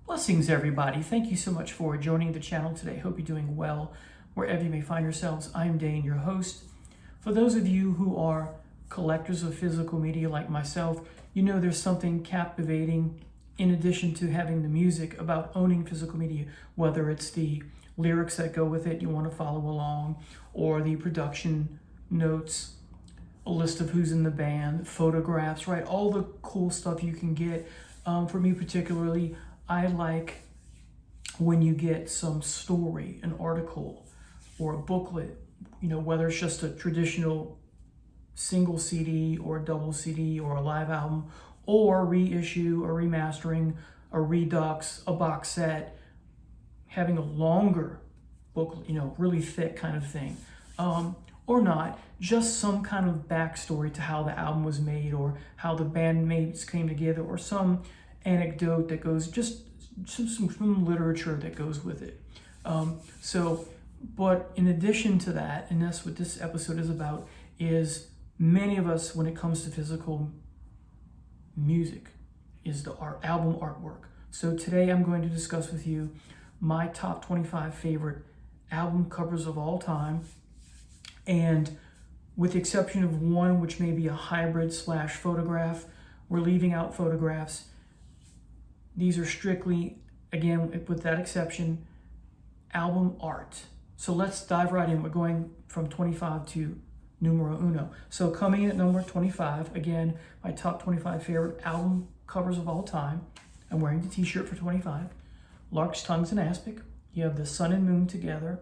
Blessings, everybody. Thank you so much for joining the channel today. Hope you're doing well wherever you may find yourselves. I'm Dane, your host. For those of you who are collectors of physical media like myself, you know there's something captivating in addition to having the music about owning physical media, whether it's the lyrics that go with it, you want to follow along, or the production notes, a list of who's in the band, photographs, right? All the cool stuff you can get. For me particularly, I like when you get some story, an article, or a booklet, whether it's just a traditional single CD or a double CD or a live album, or a reissue, a remastering, a redux, a box set, having a longer booklet, really thick kind of thing. Or not, just some kind of backstory to how the album was made or how the bandmates came together, or some anecdote that goes, just some literature that goes with it. But in addition to that, and that's what this episode is about, is many of us, when it comes to physical music, is the album artwork. So today I'm going to discuss with you my top 25 favorite album covers of all time. And with the exception of one, which may be a hybrid / photograph, we're leaving out photographs. These are strictly, again, with that exception, album art. So let's dive right in. We're going from 25 to numero uno. So coming in at number 25, again, my top 25 favorite album covers of all time. I'm wearing the t-shirt for 25. Larks, Tongues, and Aspic. You have the sun and moon together.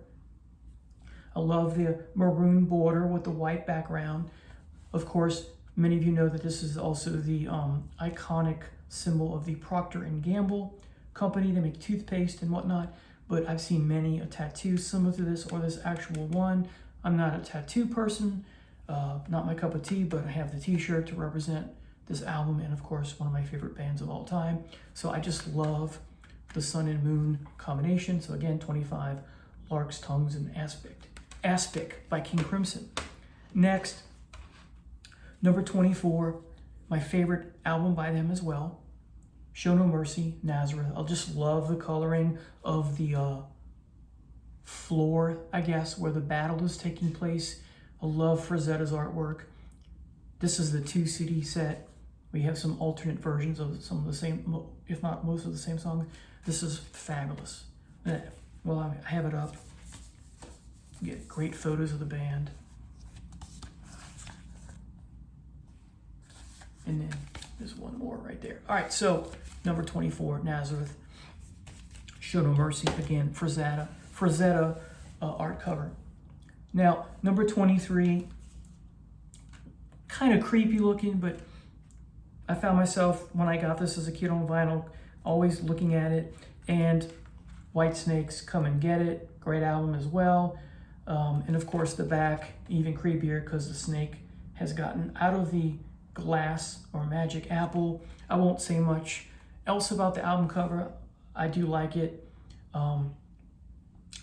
I love the maroon border with the white background. Of course, many of you know that this is also the iconic symbol of the Procter & Gamble company. They make toothpaste and whatnot, but I've seen many a tattoo similar to this or this actual one. I'm not a tattoo person, not my cup of tea, but I have the t-shirt to represent this album and of course one of my favorite bands of all time. So I just love the sun and moon combination. So again, 25, Larks, Tongues, and Aspic by King Crimson. Next, number 24, my favorite album by them as well, Show No Mercy, Nazareth. I just love the coloring of the floor, I guess, where the battle is taking place. I love Frazetta's artwork. This is the 2 CD set. We have some alternate versions of some of the same, if not most of the same songs. This is fabulous. Well, I have it up. You get great photos of the band. And then there's one more right there. All right, so number 24, Nazareth. Show No Mercy, again, Frazetta art cover. Now, number 23, kind of creepy looking, but I found myself, when I got this as a kid on vinyl, always looking at it. And Whitesnake's Come and Get It, great album as well. And of course the back, even creepier because the snake has gotten out of the glass or magic apple. I won't say much else about the album cover. I do like it,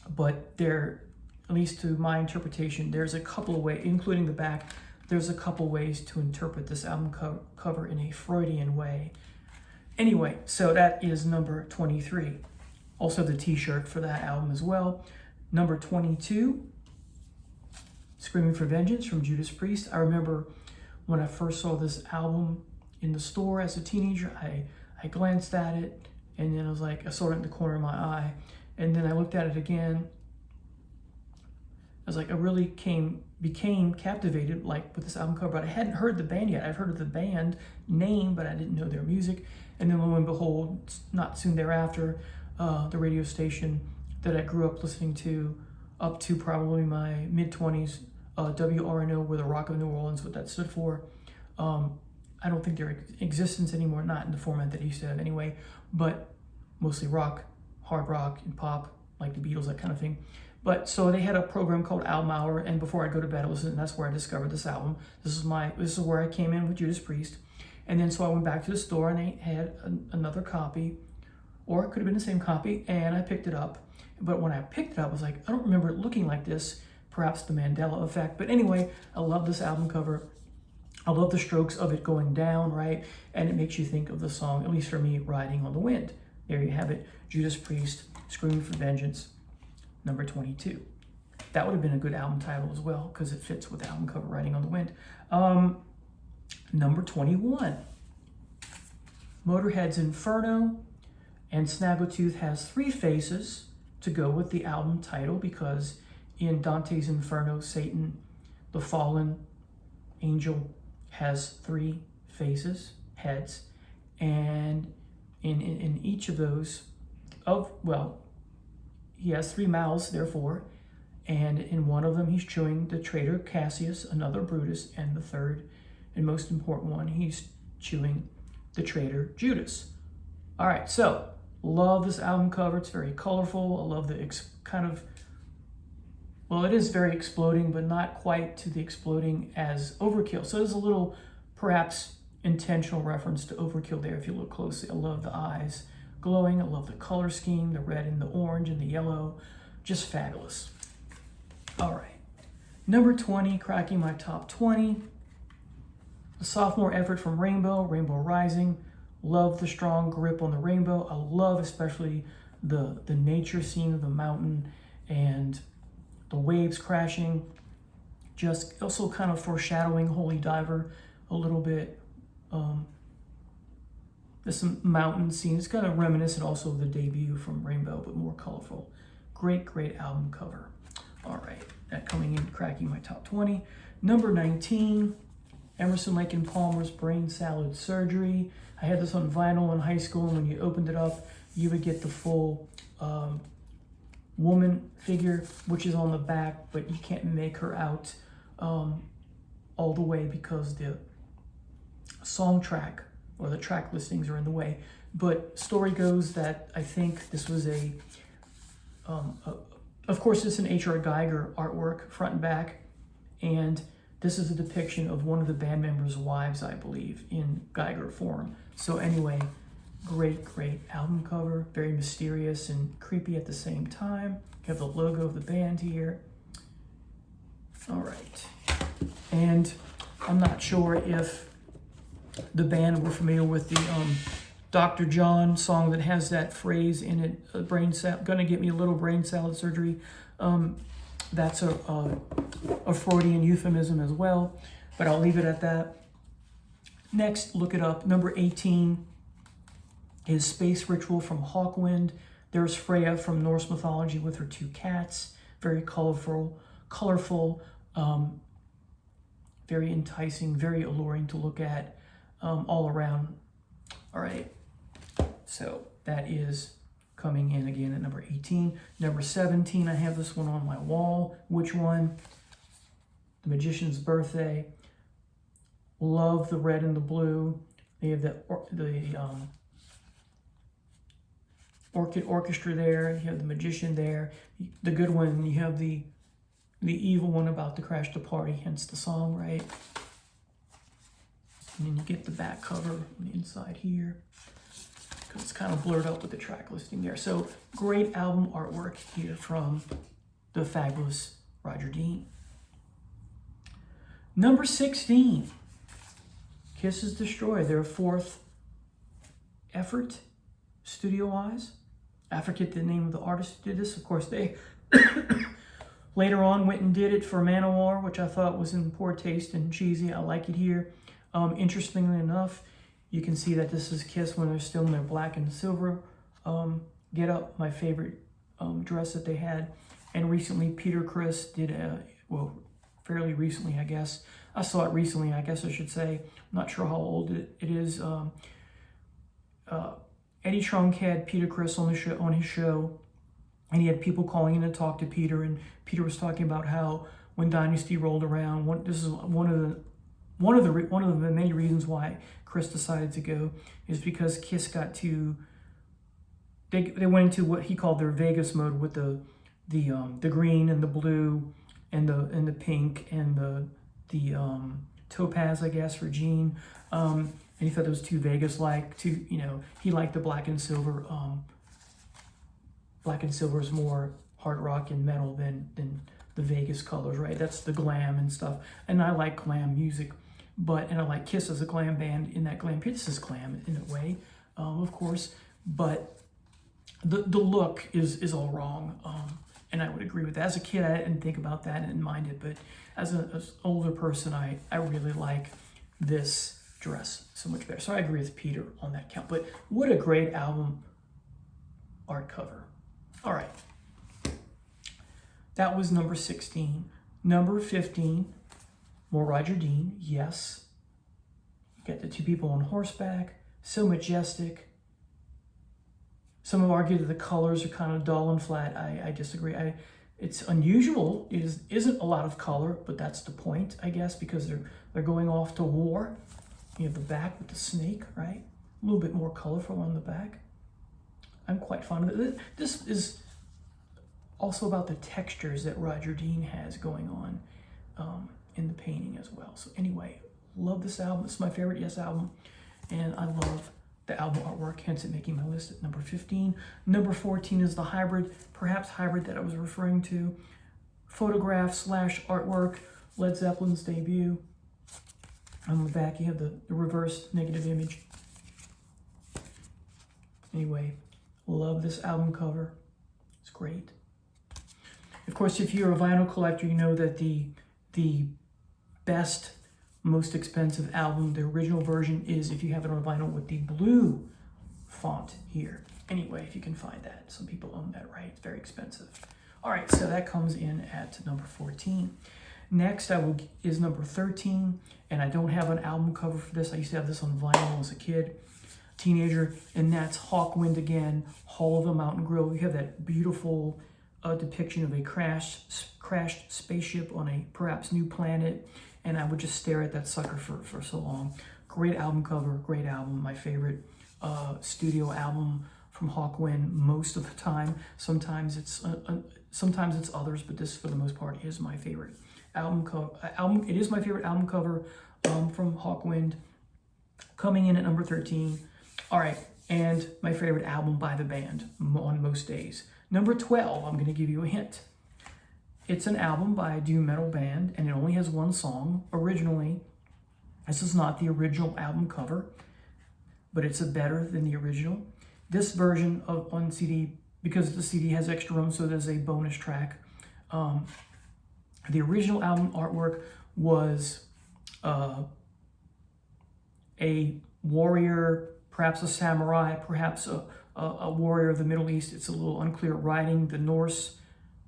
but there, at least to my interpretation, there's a couple of ways, including the back, there's a couple ways to interpret this album cover in a Freudian way. Anyway, so that is number 23. Also the t-shirt for that album as well. Number 22, Screaming for Vengeance from Judas Priest. I remember when I first saw this album in the store as a teenager, I glanced at it and then I was like, I saw it in the corner of my eye. And then I looked at it again. I was like, I really became captivated with this album cover, but I hadn't heard the band yet. I've heard of the band name, but I didn't know their music. And then lo and behold, not soon thereafter, the radio station that I grew up listening to up to probably my mid-20s, WRNO, were the Rock of New Orleans, what that stood for. I don't think they're in existence anymore, not in the format that it used to have anyway, but mostly rock, hard rock, and pop, like the Beatles, that kind of thing. But so they had a program called Album Hour, and before I go to bed, I listened, and that's where I discovered this album. This is where I came in with Judas Priest. And then so I went back to the store and they had another copy, or it could have been the same copy, and I picked it up. But when I picked it up, I was like, I don't remember it looking like this. Perhaps the Mandela effect. But anyway, I love this album cover. I love the strokes of it going down, right? And it makes you think of the song, at least for me, Riding on the Wind. There you have it. Judas Priest, Screaming for Vengeance, number 22. That would have been a good album title as well, because it fits with the album cover, Riding on the Wind. Number 21. Motorhead's Inferno, and Snaggletooth has 3 faces to go with the album title, because in Dante's Inferno, Satan, the fallen angel, has 3 faces, heads, and in each of those, he has 3 mouths, therefore, and in one of them he's chewing the traitor Cassius, another Brutus, and the third and most important one, he's chewing the traitor Judas. All right, so love this album cover. It's very colorful. I love the it is very exploding, but not quite to the exploding as Overkill. So there's a little, perhaps, intentional reference to Overkill there if you look closely. I love the eyes glowing. I love the color scheme, the red and the orange and the yellow. Just fabulous. All right. Number 20, cracking my top 20. The sophomore effort from Rainbow, Rainbow Rising. Love the strong grip on the rainbow. I love especially the nature scene of the mountain and the waves crashing. Just also kind of foreshadowing Holy Diver a little bit. There's some mountain scenes. It's kind of reminiscent also of the debut from Rainbow, but more colorful. Great, great album cover. All right, that coming in, cracking my top 20. Number 19, Emerson, Lake and Palmer's Brain Salad Surgery. I had this on vinyl in high school, and when you opened it up, you would get the full woman figure, which is on the back, but you can't make her out all the way because the song track or the track listings are in the way. But story goes that I think this was of course, it's an H.R. Geiger artwork, front and back, and this is a depiction of one of the band members' wives, I believe, in Geiger form. So anyway, great, great album cover, very mysterious and creepy at the same time. You have the logo of the band here. All right. And I'm not sure if the band were familiar with the Dr. John song that has that phrase in it, gonna get me a little brain salad surgery. That's a Freudian euphemism as well, but I'll leave it at that. Next, look it up. Number 18 is Space Ritual from Hawkwind. There's Freya from Norse mythology with her 2 cats. Very colorful, very enticing, very alluring to look at all around. All right, so that is coming in again at number 18. Number 17, I have this one on my wall. Which one? The Magician's Birthday. Love the red and the blue. They have the Orchid Orchestra there. You have the Magician there. The good one, you have the evil one about to crash the party, hence the song, right? And then you get the back cover on the inside here, because it's kind of blurred up with the track listing there. So great album artwork here from the fabulous Roger Dean. Number 16, Kisses Destroy, their 4th effort, studio-wise. I forget the name of the artist who did this. Of course, they later on went and did it for Manowar, which I thought was in poor taste and cheesy. I like it here. Interestingly enough, you can see that this is Kiss when they're still in their black and silver get up, my favorite dress that they had. And recently, Peter Criss did fairly recently, I guess. I saw it recently, I guess I should say. I'm not sure how old it is. Eddie Trunk had Peter Criss on his show, and he had people calling in to talk to Peter, and Peter was talking about how when Dynasty rolled around, this is one of the many reasons why Chris decided to go, is because Kiss got to they went into what he called their Vegas mode with the green and the blue and the pink and the topaz, I guess, for Gene. And he thought those too Vegas-like. He liked the black and silver. Black and silver is more hard rock and metal than the Vegas colors, right? That's the glam and stuff. And I like glam music, and I like Kiss as a glam band in that glam. This is glam in a way, of course, but the look is all wrong, and I would agree with that. As a kid, I didn't think about that and didn't mind it, but as an older person, I really like this dress so much better. So I agree with Peter on that count. But what a great album art cover. All right. That was number 16. Number 15, more Roger Dean, yes. You got the two people on horseback, so majestic. Some have argued that the colors are kind of dull and flat. I disagree. It's unusual. It isn't a lot of color, but that's the point, I guess, because they're going off to war. You have the back with the snake, right? A little bit more colorful on the back. I'm quite fond of it. This is also about the textures that Roger Dean has going on in the painting as well. So anyway, love this album. It's my favorite Yes album, and I love the album artwork, hence it making my list at number 15. Number 14 is the hybrid, perhaps hybrid that I was referring to. Photograph / artwork, Led Zeppelin's debut. On the back, you have the reverse negative image. Anyway, love this album cover. It's great. Of course, if you're a vinyl collector, you know that the best, most expensive album, the original version, is if you have it on vinyl with the blue font here. Anyway, if you can find that. Some people own that, right? It's very expensive. All right, so that comes in at number 14. Next is number 13, and I don't have an album cover for this. I used to have this on vinyl as a kid, teenager, and that's Hawkwind again, Hall of the Mountain Grove. You have that beautiful depiction of a crashed spaceship on a perhaps new planet, and I would just stare at that sucker for so long. Great album cover, great album, my favorite studio album from Hawkwind most of the time. Sometimes it's others, but this for the most part is my favorite album cover. It is my favorite album cover from Hawkwind, coming in at number 13. All right, and my favorite album by the band on most days. Number 12, I'm going to give you a hint. It's an album by a doom metal band, and it only has one song. Originally, this is not the original album cover, but it's better than the original. This version on CD, because the CD has extra room, so there's a bonus track. The original album artwork was a warrior, perhaps a samurai, perhaps a warrior of the Middle East. It's a little unclear, riding the Norse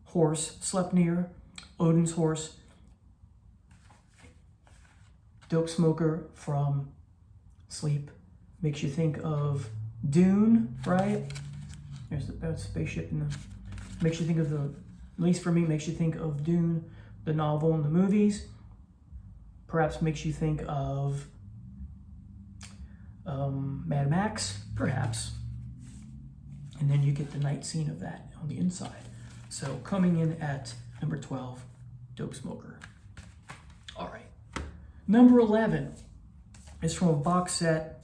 horse, Sleipnir, Odin's horse. Dope Smoker from Sleep makes you think of Dune, right? There's that spaceship makes you think of at least for me, makes you think of Dune, the novel and the movies. Perhaps makes you think of Mad Max, perhaps. And then you get the night scene of that on the inside. So coming in at number 12, Dope Smoker. All right. Number 11 is from a box set,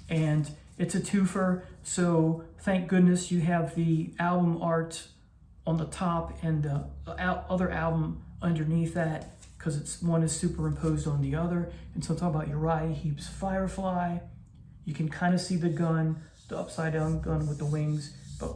and it's a twofer. So thank goodness you have the album art on the top and the other album underneath that, because one is superimposed on the other. And so I'm talking about Uriah Heep's Firefly. You can kind of see the gun, the upside down gun with the wings, but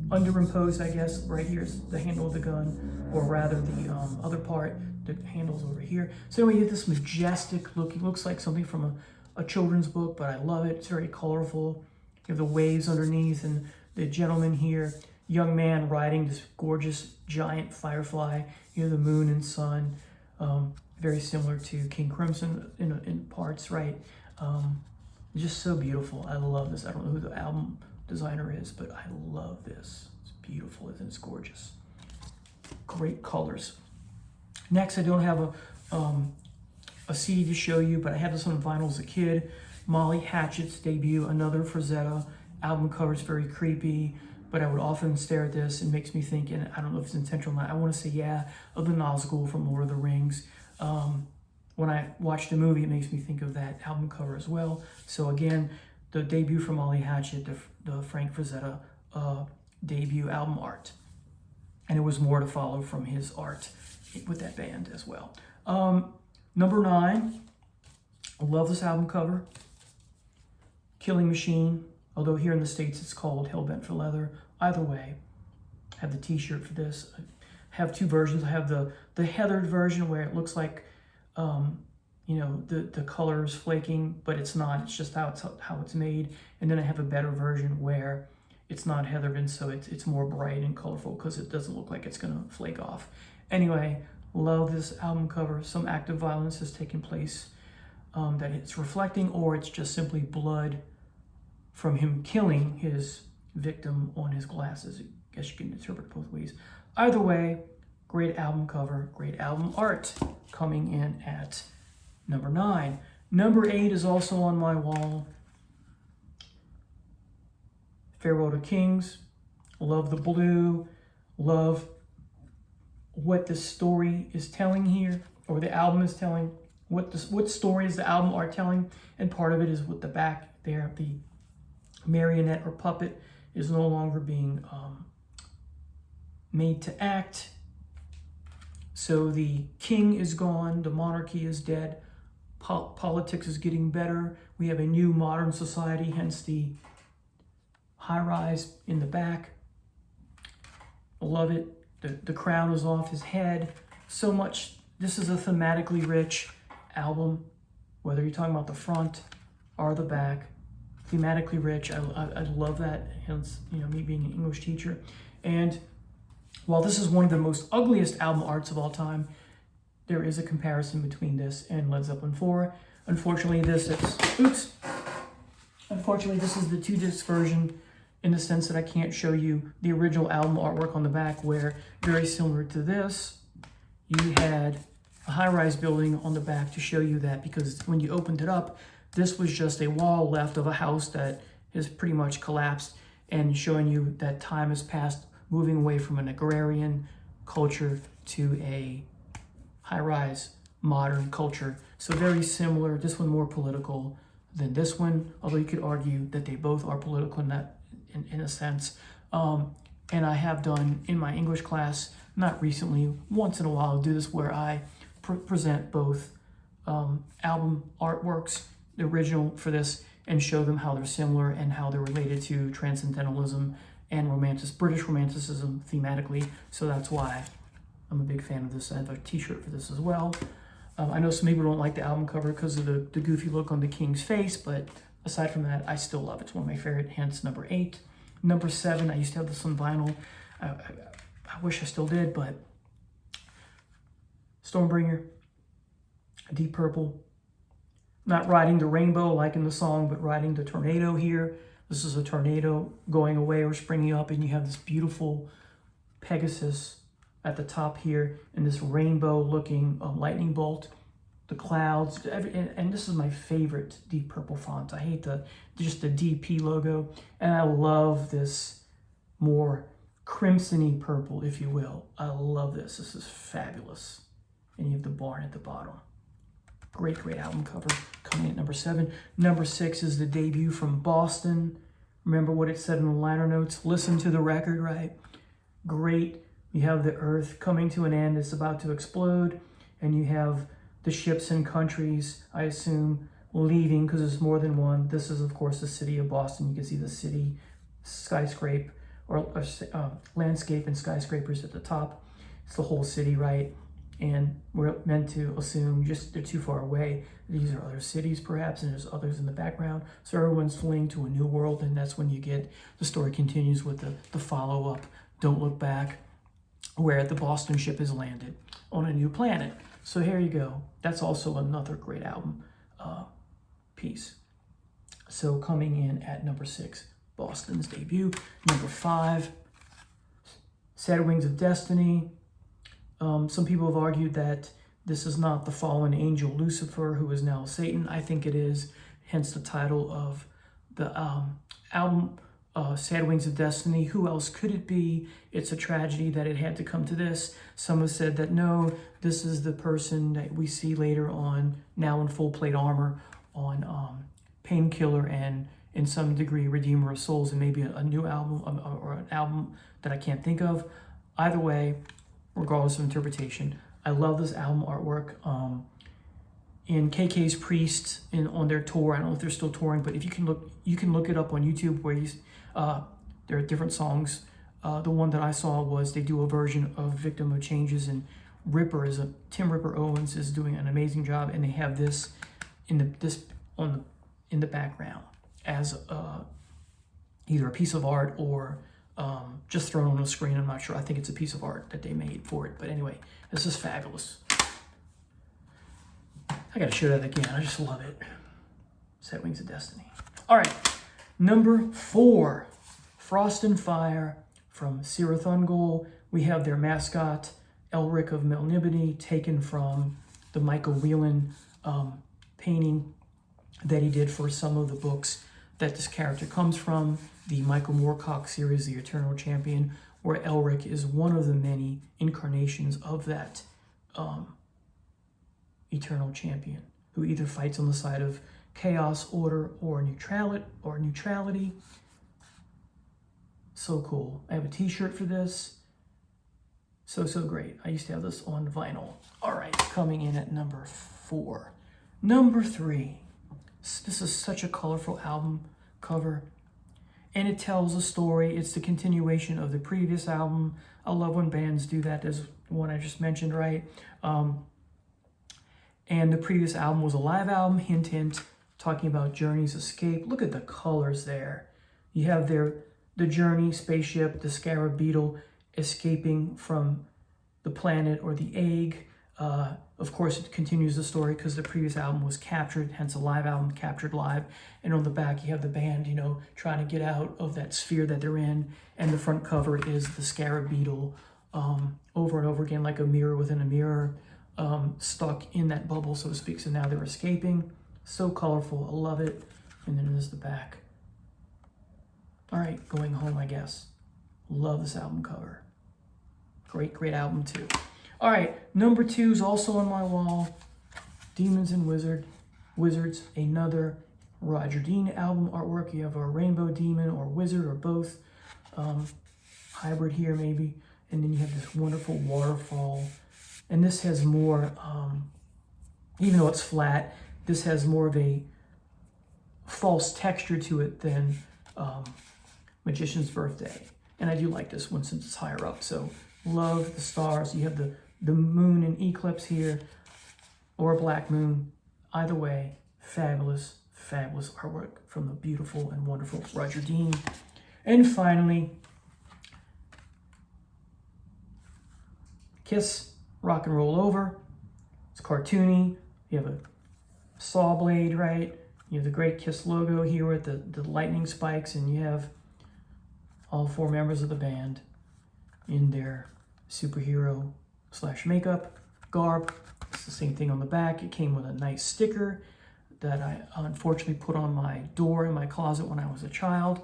underimposed, I guess, right here is the handle of the gun, or rather the other part, the handle's over here. So anyway, you get this majestic look. It looks like something from a children's book, but I love it. It's very colorful. You have the waves underneath, and the gentleman here, young man riding this gorgeous giant firefly. You have the moon and sun, very similar to King Crimson in parts, right? Just so beautiful. I love this. I don't know who the album designer is, but I love this. It's beautiful, isn't it? It's gorgeous. Great colors. Next, I don't have a CD to show you, but I had this on vinyl as a kid. Molly Hatchet's debut, another Frazetta album cover. Is very creepy, but I would often stare at this. It makes me think, and I don't know if it's intentional or not, I want to say yeah, of the Nazgul from Lord of the Rings. When I watch the movie, it makes me think of that album cover as well. So again, the debut from Molly Hatchet, the Frank Frazetta debut album art. And it was more to follow from his art with that band as well. Number 9, I love this album cover. Killing Machine, although here in the States it's called Hellbent for Leather. Either way, I have the t-shirt for this. I have two versions. I have the heathered version where it looks like you know, the color is flaking, but it's not. It's just how it's made. And then I have a better version where it's not heathered, and so it's more bright and colorful because it doesn't look like it's gonna flake off. Anyway, love this album cover. Some active violence has taken place that it's reflecting, or it's just simply blood from him killing his victim on his glasses. I guess you can interpret both ways. Either way, great album cover, great album art. Coming in at number 9. Number 8 is also on my wall. Farewell to Kings. Love the blue. Love what the story is telling here, or the album is telling. What story is the album art telling? And part of it is with the back there, the marionette or puppet is no longer being made to act. So the king is gone, the monarchy is dead, politics is getting better. We have a new modern society, hence the high rise in the back. I love it. The crown is off his head. So much. This is a thematically rich album, whether you're talking about the front or the back. Thematically rich. I love that, hence, you know, me being an English teacher. And while this is one of the most ugliest album arts of all time, there is a comparison between this and Led Zeppelin 4. Unfortunately, this is the 2-disc version, in the sense that I can't show you the original album artwork on the back, where, very similar to this, you had a high-rise building on the back to show you that, because when you opened it up, this was just a wall left of a house that is pretty much collapsed, and showing you that time has passed, moving away from an agrarian culture to a high-rise modern culture. So very similar. This one more political than this one, although you could argue that they both are political in a sense. And I have done in my English class, not recently, once in a while, do this where I present both album artworks, the original for this, and show them how they're similar and how they're related to transcendentalism and British romanticism thematically. So that's why I'm a big fan of this. I have a t-shirt for this as well. I know some people don't like the album cover because of the goofy look on the king's face, but aside from that, I still love it. It's one of my favorite, hence number 8. Number 7, I used to have this on vinyl. I wish I still did, but Stormbringer, Deep Purple. Not riding the rainbow like in the song, but riding the tornado here. This is a tornado going away or springing up, and you have this beautiful Pegasus at the top here, and this rainbow-looking lightning bolt, the clouds, and this is my favorite Deep Purple font. I hate just the DP logo, and I love this more crimson-y purple, if you will. I love this. This is fabulous. And you have the barn at the bottom. Great, great album cover. Coming at number 7. Number 6 is the debut from Boston. Remember what it said in the liner notes? Listen to the record, right? Great. You have the earth coming to an end. It's about to explode. And you have the ships and countries, I assume, leaving, because there's more than one. This is, of course, the city of Boston. You can see the city skyscraper, or landscape and skyscrapers at the top. It's the whole city, right? And we're meant to assume just they're too far away. These are other cities, perhaps, and there's others in the background. So everyone's fleeing to a new world, and that's when you get the story continues with the follow-up, Don't Look Back, where the Boston ship has landed on a new planet. So here you go. That's also another great album piece. So coming in at number 6, Boston's debut. Number 5, Sad Wings of Destiny. Some people have argued that this is not the fallen angel Lucifer, who is now Satan. I think it is, hence the title of the album, Sad Wings of Destiny. Who else could it be? It's a tragedy that it had to come to this. Some have said that no, this is the person that we see later on, now in full plate armor, on Painkiller and in some degree Redeemer of Souls, and maybe a new album or an album that I can't think of. Either way, regardless of interpretation, I love this album artwork. in KK's Priest on their tour. I don't know if they're still touring, but if you can look it up on YouTube where there are different songs. The one that I saw was they do a version of Victim of Changes, and Tim Ripper Owens is doing an amazing job, and they have this in the background as either a piece of art or just thrown on a screen. I'm not sure. I think it's a piece of art that they made for it. But anyway, this is fabulous. I gotta show that again. I just love it. Set Wings of Destiny. All right, number 4, Frost and Fire from Cirith Ungol. We have their mascot, Elric of Melniboné, taken from the Michael Whelan painting that he did for some of the books that this character comes from, the Michael Moorcock series, The Eternal Champion, where Elric is one of the many incarnations of that Eternal Champion, who either fights on the side of chaos, order, or neutrality. So cool. I have a t-shirt for this. So great. I used to have this on vinyl. All right, coming in at number 4. Number 3. This is such a colorful album cover, and it tells a story. It's the continuation of the previous album. I love when bands do that. There's one I just mentioned, right? And the previous album was a live album, hint, hint, talking about Journey's escape. Look at the colors there. You have the Journey spaceship, the Scarab Beetle, escaping from the planet or the egg. Of course, it continues the story because the previous album was captured, hence a live album, captured live. And on the back, you have the band, trying to get out of that sphere that they're in. And the front cover is the Scarab Beetle over and over again, like a mirror within a mirror, stuck in that bubble, so to speak. So now they're escaping. So colorful. I love it. And then there's the back. All right, Going Home, I guess. Love this album cover. Great album too. All right, number 2 is also on my wall. Demons and Wizards, another Roger Dean album artwork. You have a rainbow demon or wizard or both. Hybrid here maybe. And then you have this wonderful waterfall. And this has more, even though it's flat, this has more of a false texture to it than Magician's Birthday. And I do like this one since it's higher up. So love the stars. You have the moon and eclipse here, or black moon. Either way, fabulous artwork from the beautiful and wonderful Roger Dean. And finally, Kiss, Rock and Roll Over. It's cartoony. You have a saw blade, right? You have the great Kiss logo here with the lightning spikes, and you have all 4 members of the band in their superhero / makeup garb. It's the same thing on the back. It came with a nice sticker that I unfortunately put on my door in my closet when I was a child.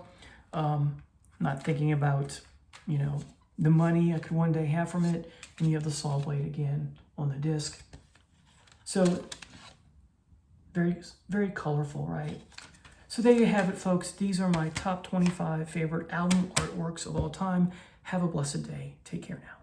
Not thinking about, the money I could one day have from it. And you have the saw blade again on the disc. So very, very colorful, right? So there you have it, folks. These are my top 25 favorite album artworks of all time. Have a blessed day. Take care now.